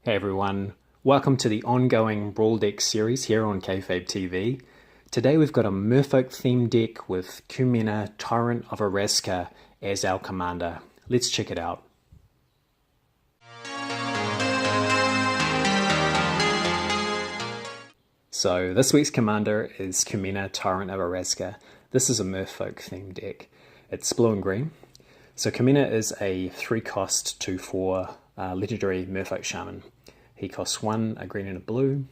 Hey everyone, welcome to the ongoing Brawl Deck series here on Kayfabe TV. Today we've got a Merfolk themed deck with Kumena, Tyrant of Araska as our commander. Let's check it out. So this week's commander is Kumena, Tyrant of Araska. This is a Merfolk themed deck. It's blue and green. So Kumena is a 3-cost 2/4 legendary Merfolk Shaman. He costs 1, a green and a blue.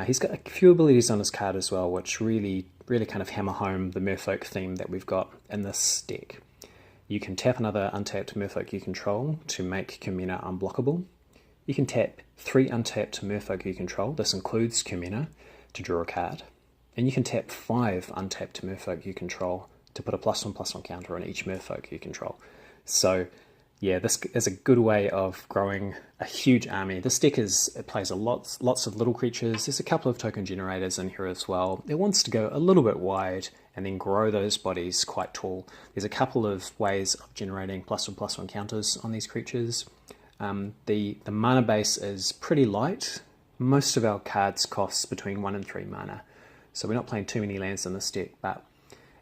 He's got a few abilities on his card as well, which really kind of hammer home the Merfolk theme that we've got in this deck. You can tap another untapped Merfolk you control to make Kumena unblockable. You can tap 3 untapped Merfolk you control, this includes Kumena, to draw a card. And you can tap 5 untapped Merfolk you control to put a +1/+1 counter on each Merfolk you control. So yeah, this is a good way of growing a huge army. This deck plays lots of little creatures. There's a couple of token generators in here as well. It wants to go a little bit wide and then grow those bodies quite tall. There's a couple of ways of generating +1/+1 counters on these creatures. The mana base is pretty light. Most of our cards cost between 1 and 3 mana, so we're not playing too many lands in this deck, but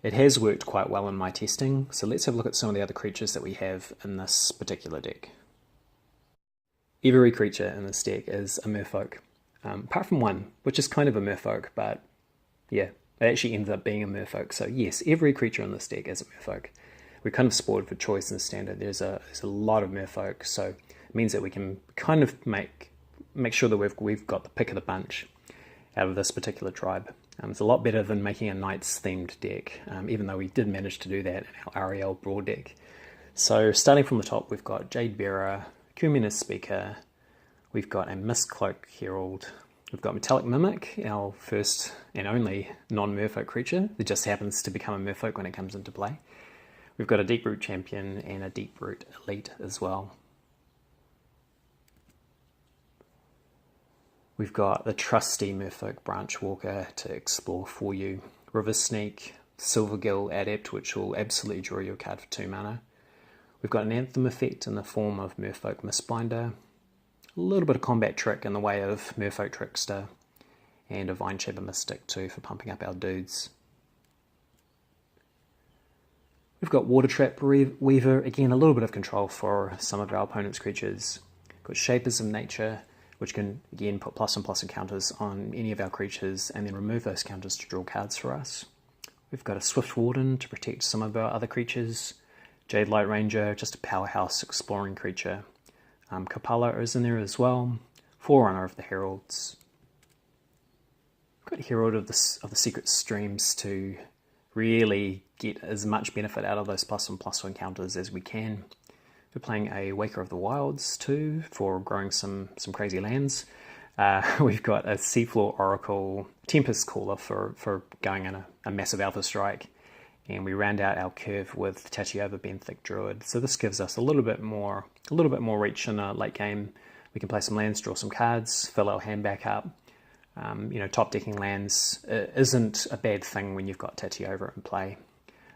it has worked quite well in my testing, so let's have a look at some of the other creatures that we have in this particular deck. Every creature in this deck is a Merfolk, apart from one, which is kind of a Merfolk, but yeah, it actually ends up being a Merfolk. So yes, every creature in this deck is a Merfolk. We're kind of spoiled for choice in Standard. There's a lot of Merfolk, so it means that we can kind of make sure that we've got the pick of the bunch out of this particular tribe. It's a lot better than making a Knights themed deck, even though we did manage to do that in our Ariel Brawl deck. So starting from the top, we've got Jade Bearer, Kumena Speaker, we've got a Mistcloak Herald, we've got Metallic Mimic, our first and only non-Merfolk creature that just happens to become a Merfolk when it comes into play. We've got a Deeproot Champion and a Deeproot Elite as well. We've got the trusty Merfolk Branch Walker to explore for you. River Sneak, Silvergill Adept, which will absolutely draw you a card for 2 mana. We've got an Anthem effect in the form of Merfolk Mistbinder. A little bit of combat trick in the way of Merfolk Trickster. And a Vineshaper Mystic too for pumping up our dudes. We've got Water Trap Weaver, again a little bit of control for some of our opponent's creatures. We've got Shapers of Nature, which can again put +1/+1 counters on any of our creatures and then remove those counters to draw cards for us. We've got a Swift Warden to protect some of our other creatures. Jade Light Ranger, just a powerhouse exploring creature. Kapala is in there as well. Forerunner of the Heralds. We've got Herald of the Secret Streams to really get as much benefit out of those +1/+1 counters as we can. We're playing a Waker of the Wilds too for growing some crazy lands. We've got a Seafloor Oracle, Tempest Caller for going in a massive Alpha Strike, and we round out our curve with Tachyover Benthic Druid. So this gives us a little bit more reach in a late game. We can play some lands, draw some cards, fill our hand back up. Top decking lands isn't a bad thing when you've got Tachyover in play.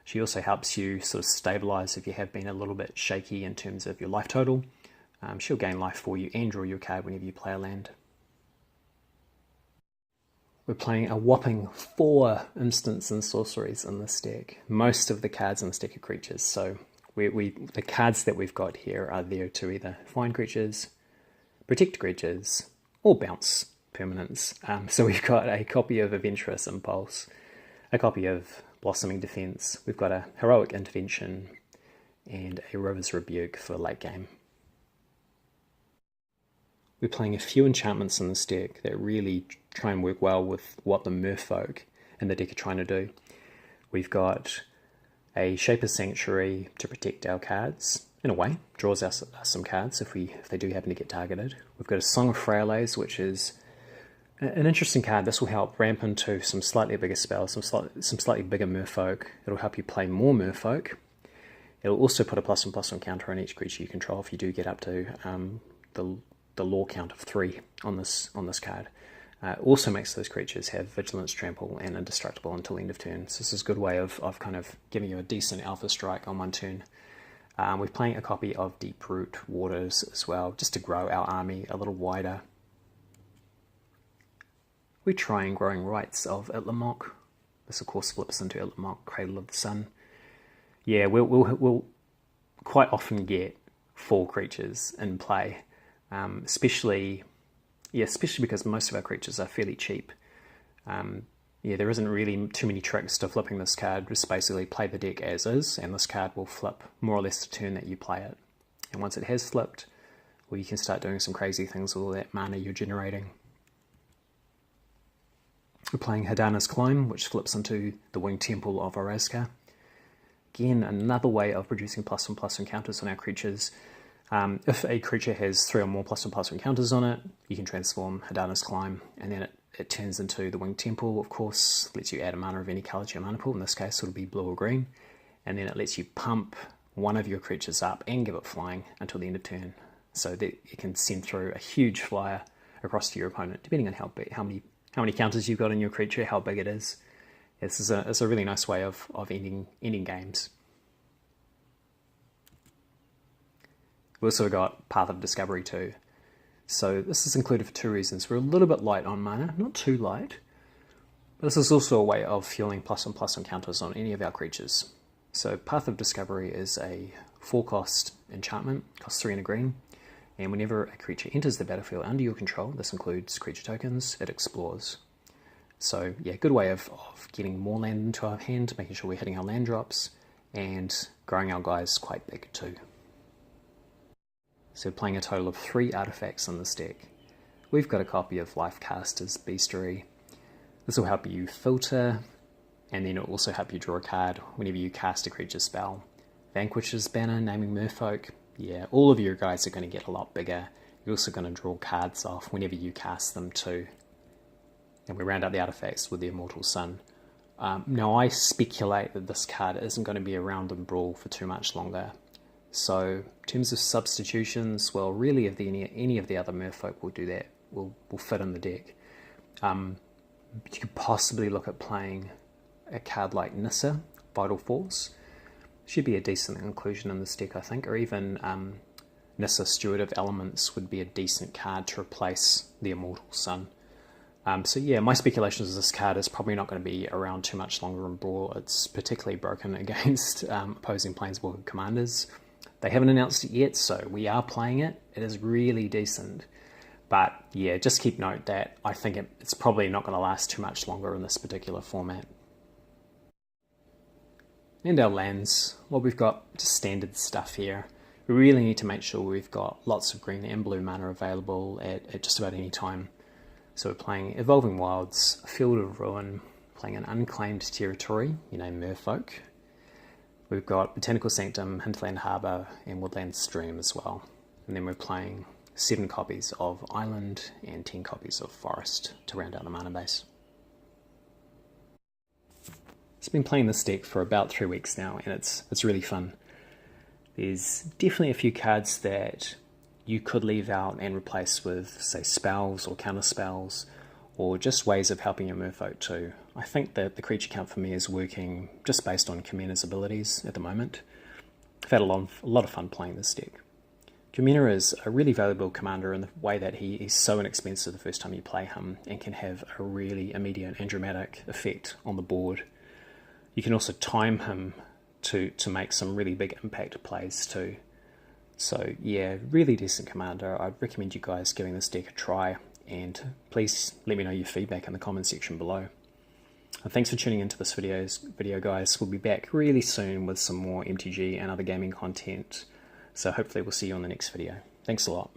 She also helps you sort of stabilize if you have been a little bit shaky in terms of your life total. She'll gain life for you and draw you a card whenever you play a land. We're playing a whopping 4 instants and sorceries in this deck. Most of the cards in this deck are creatures, so the cards that we've got here are there to either find creatures, protect creatures, or bounce permanents. So we've got a copy of Adventurous Impulse, a copy of Blossoming Defense, we've got a Heroic Intervention, and a River's Rebuke for late game. We're playing a few enchantments in this deck that really try and work well with what the Merfolk in the deck are trying to do. We've got a Shaper's Sanctuary to protect our cards, in a way, draws us some cards if they do happen to get targeted. We've got a Song of Frailes, which is an interesting card. This will help ramp into some slightly bigger spells, some slightly bigger Merfolk. It'll help you play more Merfolk. It'll also put a +1/+1 counter on each creature you control if you do get up to the law count of 3 on this card. Also makes those creatures have Vigilance, Trample, and Indestructible until end of turn. So this is a good way of kind of giving you a decent Alpha Strike on one turn. We're playing a copy of Deep Root Waters as well, just to grow our army a little wider. We're trying Growing Rights of Itlamok. This of course flips into Itlamok, Cradle of the Sun. Yeah, we'll quite often get 4 creatures in play, especially because most of our creatures are fairly cheap. There isn't really too many tricks to flipping this card. Just basically play the deck as is, and this card will flip more or less the turn that you play it. And once it has flipped, well, you can start doing some crazy things with all that mana you're generating. We're playing Hadana's Climb, which flips into the Winged Temple of Orazca. Again, another way of producing +1/+1 counters on our creatures. If a creature has 3 or more +1/+1 counters on it, you can transform Hadana's Climb, and then it turns into the Winged Temple, of course, lets you add a mana of any colour to your mana pool. In this case, it'll be blue or green. And then it lets you pump one of your creatures up and give it flying until the end of turn, so that it can send through a huge flyer across to your opponent, depending on how many counters you've got in your creature, how big it is. This is a really nice way of ending games. We've also got Path of Discovery too. So this is included for 2 reasons. We're a little bit light on mana, not too light, but this is also a way of fueling +1/+1 counters on any of our creatures. So Path of Discovery is a 4-cost enchantment, costs 3 and a green, and whenever a creature enters the battlefield under your control, this includes creature tokens, it explores. So yeah, good way of getting more land into our hand, making sure we're hitting our land drops, and growing our guys quite big too. So playing a total of 3 artifacts in this deck. We've got a copy of Lifecaster's Beastery. This will help you filter, and then it will also help you draw a card whenever you cast a creature spell. Vanquish's Banner, Naming Merfolk. Yeah, all of your guys are going to get a lot bigger. You're also going to draw cards off whenever you cast them too. And we round out the artifacts with the Immortal Sun. Now I speculate that this card isn't going to be around in Brawl for too much longer. So in terms of substitutions, well, really if any of the other Merfolk will do that, will fit in the deck. You could possibly look at playing a card like Nissa, Vital Force. Should be a decent inclusion in this deck, I think, or even Nissa, Steward of Elements would be a decent card to replace the Immortal Sun. So yeah, my speculation is this card is probably not going to be around too much longer in Brawl. It's particularly broken against opposing Planeswalker commanders. They haven't announced it yet, so we are playing it. It is really decent. But yeah, just keep note that I think it's probably not going to last too much longer in this particular format. And our lands, well, we've got just standard stuff here. We really need to make sure we've got lots of green and blue mana available at just about any time. So we're playing Evolving Wilds, Field of Ruin, playing an Unclaimed Territory, Merfolk. We've got Botanical Sanctum, Hinterland Harbour, and Woodland Stream as well. And then we're playing 7 copies of Island and 10 copies of Forest to round out the mana base. I've been playing this deck for about 3 weeks now, and it's really fun. There's definitely a few cards that you could leave out and replace with, say, spells or counter spells, or just ways of helping your Merfolk too. I think that the creature count for me is working just based on Kumena's abilities at the moment. I've had a lot of fun playing this deck. Kumena is a really valuable commander in the way that he is so inexpensive the first time you play him and can have a really immediate and dramatic effect on the board. You can also time him to make some really big impact plays too. So yeah, really decent commander. I'd recommend you guys giving this deck a try, and please let me know your feedback in the comment section below. And thanks for tuning into this video guys. We'll be back really soon with some more MTG and other gaming content. So hopefully we'll see you on the next video. Thanks a lot.